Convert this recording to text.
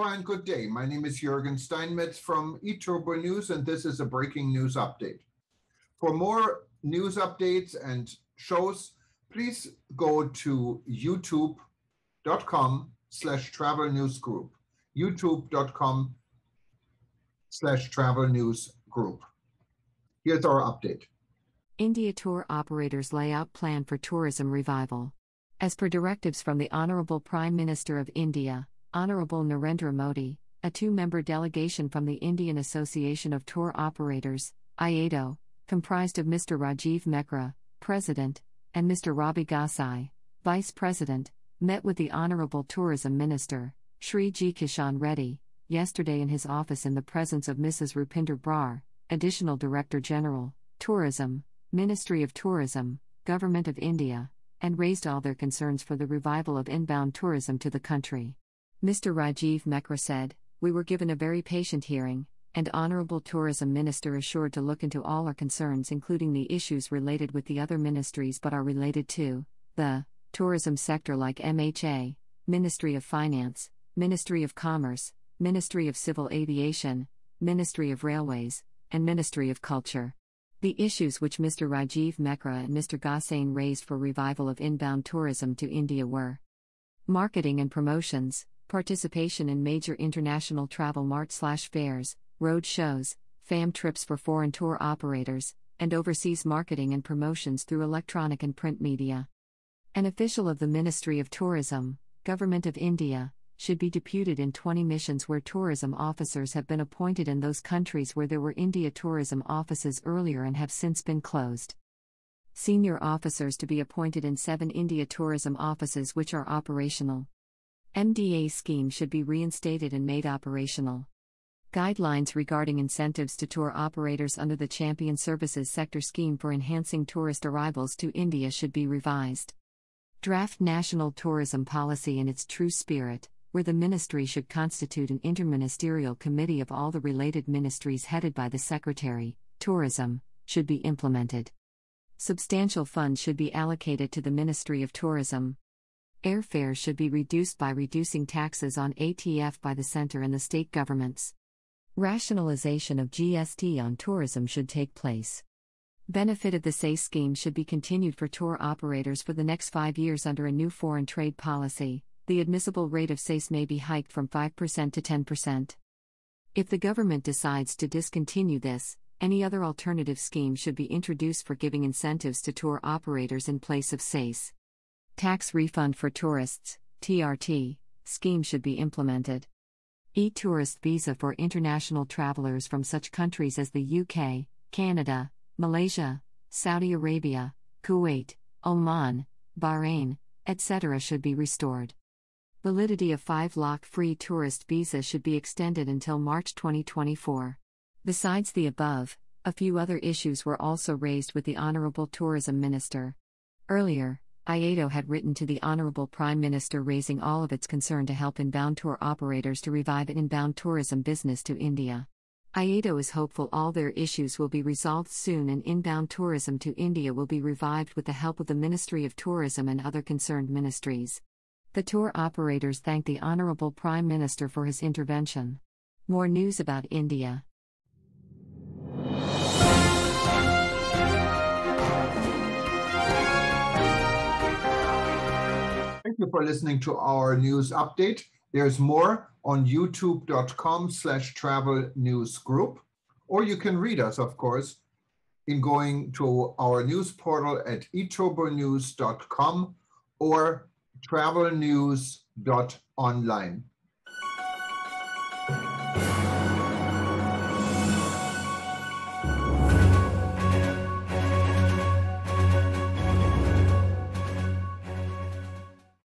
Hello and good day. My name is Jürgen Steinmetz from eTurboNews, and this is a breaking news update. For more news updates and shows, please go to youtube.com/travel news group. youtube.com/travel news group. Here's our update. India tour operators lay out plan for tourism revival. As per directives from the Honourable Prime Minister of India, Honourable Narendra Modi, a two-member delegation from the Indian Association of Tour Operators, IATO, comprised of Mr. Rajiv Mehra, President, and Mr. Ravi Gasai, Vice President, met with the Honourable Tourism Minister, Shri G. Kishan Reddy, yesterday in his office in the presence of Mrs. Rupinder Brar, Additional Director General, Tourism, Ministry of Tourism, Government of India, and raised all their concerns for the revival of inbound tourism to the country. Mr. Rajiv Mehra said, "We were given a very patient hearing, and Honourable Tourism Minister assured to look into all our concerns, including the issues related with the other ministries but are related to the tourism sector like MHA, Ministry of Finance, Ministry of Commerce, Ministry of Civil Aviation, Ministry of Railways, and Ministry of Culture." The issues which Mr. Rajiv Mehra and Mr. Gasain raised for revival of inbound tourism to India were marketing and promotions, participation in major international travel mart/fairs, road shows, FAM trips for foreign tour operators, and overseas marketing and promotions through electronic and print media. An official of the Ministry of Tourism, Government of India, should be deputed in 20 missions where tourism officers have been appointed in those countries where there were India tourism offices earlier and have since been closed. Senior officers to be appointed in 7 India tourism offices which are operational. MDA scheme should be reinstated and made operational. Guidelines regarding incentives to tour operators under the Champion Services Sector Scheme for enhancing tourist arrivals to India should be revised. Draft National Tourism Policy in its true spirit, where the ministry should constitute an interministerial committee of all the related ministries headed by the Secretary, Tourism, should be implemented. Substantial funds should be allocated to the Ministry of Tourism. Airfares should be reduced by reducing taxes on ATF by the centre and the state governments. Rationalization of GST on tourism should take place. Benefit of the SACE scheme should be continued for tour operators for the next 5 years under a new foreign trade policy. The admissible rate of SACE may be hiked from 5% to 10%. If the government decides to discontinue this, any other alternative scheme should be introduced for giving incentives to tour operators in place of SACE. Tax refund for tourists, TRT, scheme should be implemented. E-tourist visa for international travelers from such countries as the UK, Canada, Malaysia, Saudi Arabia, Kuwait, Oman, Bahrain, etc. should be restored. Validity of 5 lakh free tourist visa should be extended until March 2024. Besides the above, a few other issues were also raised with the Honourable Tourism Minister. Earlier, IATO had written to the Honourable Prime Minister raising all of its concern to help inbound tour operators to revive inbound tourism business to India. IATO is hopeful all their issues will be resolved soon and inbound tourism to India will be revived with the help of the Ministry of Tourism and other concerned ministries. The tour operators thank the Honourable Prime Minister for his intervention. More news about India. Thank you for listening to our news update. There's more on youtube.com/travel news group, or you can read us, of course, in going to our news portal at eTurboNews.com or travelnews.online.